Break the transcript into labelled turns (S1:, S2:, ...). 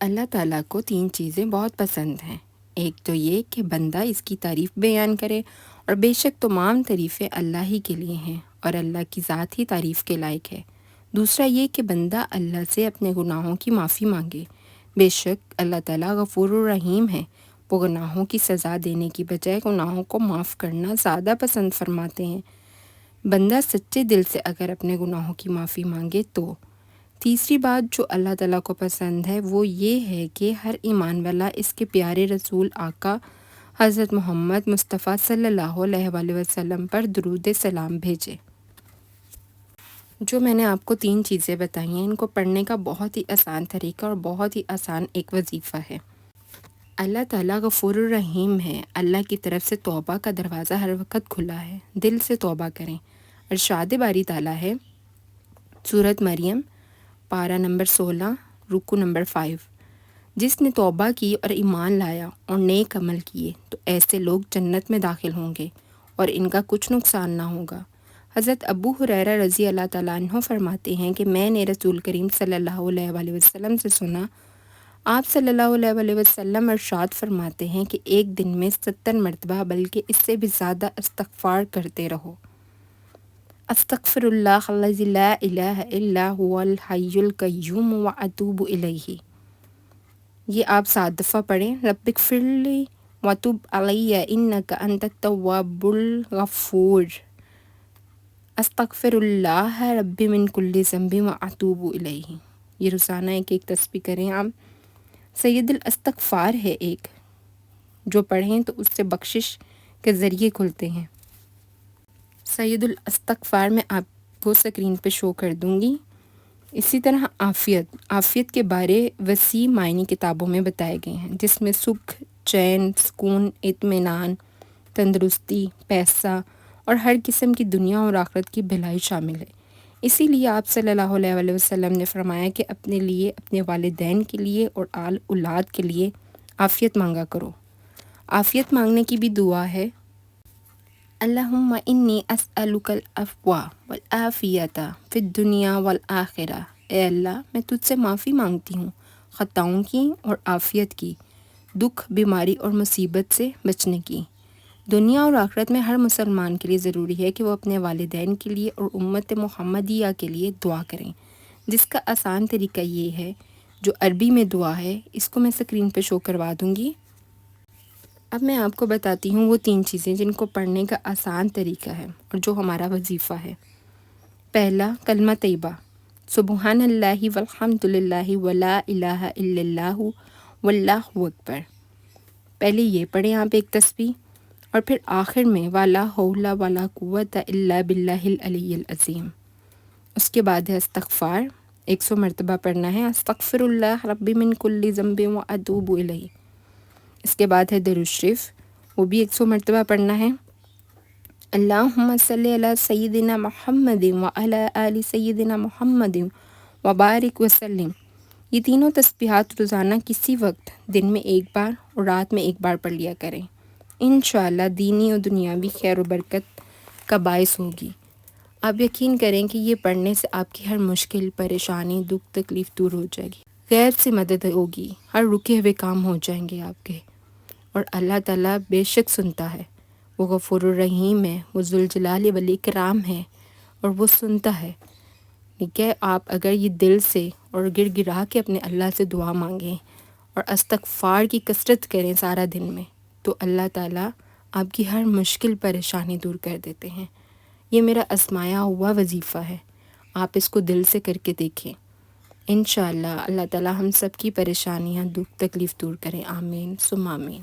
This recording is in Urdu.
S1: اللہ تعالیٰ کو 3 چیزیں بہت پسند ہیں۔ ایک تو یہ کہ بندہ اس کی تعریف بیان کرے، اور بے شک تمام تعریفیں اللہ ہی کے لیے ہیں اور اللہ کی ذات ہی تعریف کے لائق ہے۔ دوسرا یہ کہ بندہ اللہ سے اپنے گناہوں کی معافی مانگے، بے شک اللہ تعالیٰ غفور الرحیم ہے، وہ گناہوں کی سزا دینے کی بجائے گناہوں کو معاف کرنا زیادہ پسند فرماتے ہیں۔ بندہ سچے دل سے اگر اپنے گناہوں کی معافی مانگے تو۔ تیسری بات جو اللہ تعالیٰ کو پسند ہے وہ یہ ہے کہ ہر ایمان والا اس کے پیارے رسول آقا حضرت محمد مصطفیٰ صلی اللہ علیہ وآلہ وسلم پر درود سلام بھیجے۔ جو میں نے آپ کو 3 چیزیں بتائی ہیں، ان کو پڑھنے کا بہت ہی آسان طریقہ اور بہت ہی آسان ایک وظیفہ ہے۔ اللہ تعالیٰ غفور الرحیم ہے، اللہ کی طرف سے توبہ کا دروازہ ہر وقت کھلا ہے، دل سے توبہ کریں۔ ارشاد باری تعالیٰ ہے، سورۃ مریم پارہ نمبر 16 رکوع نمبر 5، جس نے توبہ کی اور ایمان لایا اور نیک عمل کیے تو ایسے لوگ جنت میں داخل ہوں گے اور ان کا کچھ نقصان نہ ہوگا۔ حضرت ابو ہریرہ رضی اللہ تعالیٰ عنہ فرماتے ہیں کہ میں نے رسول کریم صلی اللہ علیہ وآلہ وسلم سے سنا، آپ صلی اللہ علیہ وآلہ وسلم ارشاد فرماتے ہیں کہ ایک دن میں 70 مرتبہ بلکہ اس سے بھی زیادہ استغفار کرتے رہو۔ استغفر اللہ الذی لا الہ الا هو الحی القیوم واتوب الیہ۔ یہ آپ 7 دفعہ پڑھیں۔ رب اغفر لی وتب علی انک انت التواب الغفور۔ استغفر اللہ ربی من کل ذنب واتوب الیہ۔ یہ روزانہ ایک تسبیح کریں آپ۔ سید الاستغفار ہے ایک، جو پڑھیں تو اس سے بخشش کے ذریعے کھلتے ہیں۔ سید الاستغفار میں آپ کو اسکرین پہ شو کر دوں گی۔ اسی طرح عافیت کے بارے وسیع معنی کتابوں میں بتائے گئے ہیں، جس میں سکھ، چین، سکون، اطمینان، تندرستی، پیسہ اور ہر قسم کی دنیا اور آخرت کی بھلائی شامل ہے۔ اسی لیے آپ صلی اللہ علیہ وآلہ وسلم نے فرمایا کہ اپنے لیے، اپنے والدین کے لیے اور آل اولاد کے لیے عافیت مانگا کرو۔ عافیت مانگنے کی بھی دعا ہے، اللہم انی اسألک العفو والعافیۃ فی الدنیا والآخرہ۔ اے اللہ، میں تجھ سے معافی مانگتی ہوں خطاؤں کی اور عافیت کی، دکھ، بیماری اور مصیبت سے بچنے کی۔ دنیا اور آخرت میں ہر مسلمان کے لیے ضروری ہے کہ وہ اپنے والدین کے لیے اور امت محمدیہ کے لیے دعا کریں، جس کا آسان طریقہ یہ ہے، جو عربی میں دعا ہے، اس کو میں اسکرین پہ شو کروا دوں گی۔ اب میں آپ کو بتاتی ہوں وہ 3 چیزیں جن کو پڑھنے کا آسان طریقہ ہے اور جو ہمارا وظیفہ ہے۔ پہلا، کلمہ طیبہ، سبحان اللہ والحمد للہ ولا الہ الا اللہ واللہ اکبر۔ پہلے یہ پڑھیں آپ ایک تسبیح، اور پھر آخر میں ولا حول ولا قوت الا باللہ العلی العظیم۔ اس کے بعد ہے استغفار، 100 مرتبہ پڑھنا ہے، استغفر اللہ ربی من کل ذنب واتوب الیہ۔ اس کے بعد ہے درود شریف، وہ بھی 100 مرتبہ پڑھنا ہے، اللہم صلی علی سیدنا محمد وعلی آل سیدنا محمد وبارک وسلم۔ یہ تینوں تسبیحات روزانہ کسی وقت دن میں 1 بار اور رات میں 1 بار پڑھ لیا کریں، انشاءاللہ دینی اور دنیاوی خیر و برکت کا باعث ہوگی۔ آپ یقین کریں کہ یہ پڑھنے سے آپ کی ہر مشکل، پریشانی، دکھ، تکلیف دور ہو جائے گی، غیب سے مدد ہوگی، ہر رکے ہوئے کام ہو جائیں گے آپ کے، اور اللہ تعالیٰ بے شک سنتا ہے، وہ غفور الرحیم ہے، وہ ذوالجلال والاکرام ہے، اور وہ سنتا ہے۔ ٹھیک ہے، آپ اگر یہ دل سے اور گر گرا کے اپنے اللہ سے دعا مانگیں اور استغفار کی کثرت کریں سارا دن میں، تو اللہ تعالیٰ آپ کی ہر مشکل پریشانی دور کر دیتے ہیں۔ یہ میرا آزمایا ہوا وظیفہ ہے، آپ اس کو دل سے کر کے دیکھیں، انشاءاللہ اللہ تعالیٰ ہم سب کی پریشانیاں، دکھ، تکلیف دور کریں، آمین ثم آمین۔